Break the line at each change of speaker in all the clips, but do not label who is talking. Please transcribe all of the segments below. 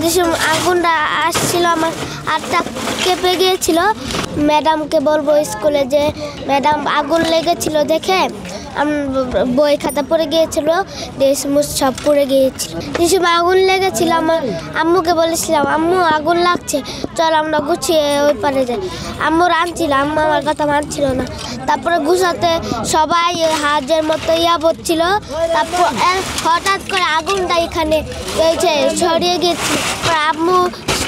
যেসব আগুনটা আসছিল আমার হাতটা কেঁপে গিয়েছিল। ম্যাডামকে বলবো স্কুলে যে ম্যাডাম আগুন লেগেছিল দেখে বই খাতা পড়ে গিয়েছিল, সব পড়ে গিয়েছিল। যেসব আগুন লেগেছিল আমার আম্মুকে বলেছিলাম, আম্মু আগুন লাগছে, চল আমরা গুছিয়ে ওই পারে যাই। আম্মু রাঁধছিল, আম্মু আমার কথা মানছিল না। তারপরে গুছাতে সবাই হাজের মতো পড়ছিল। তারপর হঠাৎ করে আগুনটা এখানে ছড়িয়ে গিয়েছিল। আম্মু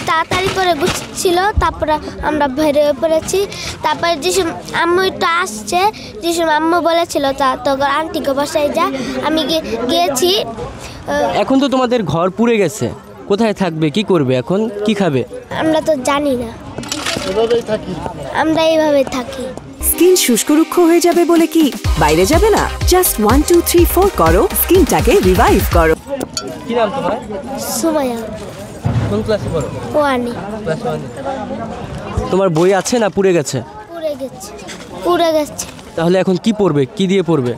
তাড়াতাড়ি করে গুছছিল, তারপরে আমরা বেরিয়ে পড়েছি। তারপরে যেসব আম্মু একটু আসছে, যেসব আম্মু বলেছিল তোর আন্টিকে বাসায় যা, আমি গিয়েছি।
এখন তো তোমাদের ঘর পুড়ে গেছে, কোথায় থাকবে, কি করবে, এখন কি খাবে?
আমরা তো জানি না, আমরা এইভাবে থাকি।
স্কিন শুষ্ক রুক্ষ হয়ে যাবে বলে কি বাইরে যাবে না? জাস্ট 1 2 3 4 করো, স্কিনটাকে রিভাইভ করো।
কি নাম তোমার?
সুমাইয়া।
কোন ক্লাসে পড়ো?
1
ক্লাস 1। তোমার বই আছে না পুড়ে গেছে?
পুড়ে গেছে।
তাহলে এখন কি পড়বে, কি দিয়ে পড়বে?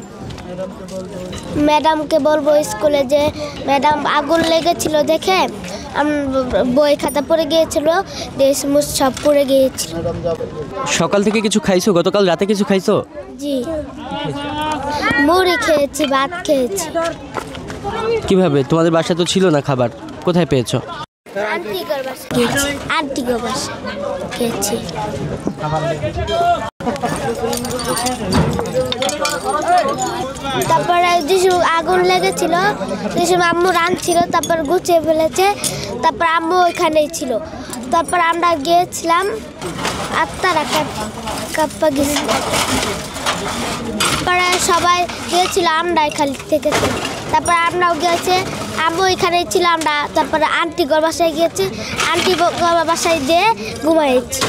ম্যাডামকে বলবো স্কুলে যে ম্যাডাম আগুন লেগেছিল দেখে বই খাতা পড়ে গিয়েছিল, সব পড়ে গিয়েছিল।
সকাল থেকে কিছু খাইছো? গতকাল রাতে কিছু খাইছো?
জি, মুড়ি খেয়েছি, ভাত খেয়েছি।
কিভাবে? তোমাদের বাসায় তো ছিল না খাবার, কোথায় পেয়েছো?
আন্টিগর বাসা খেয়েছি। তারপরে যেসব আগুন লেগেছিল, যেসব আম্মু রাঁধছিল, তারপর গুছিয়ে ফেলেছে। তারপর আম্মু ওইখানেই ছিল। তারপর আমরা গিয়েছিলাম, আত্মারা কাপ্পা গেছিলাম। তারপরে সবাই গিয়েছিল, আমরা এখান থেকে। তারপর আমরাও গিয়েছে, আম্মু এখানেই ছিল। আমরা তারপরে আন্টি ঘর বাসায় গিয়েছি, আন্টি ঘর বাসায় যেয়ে ঘুমাইছি।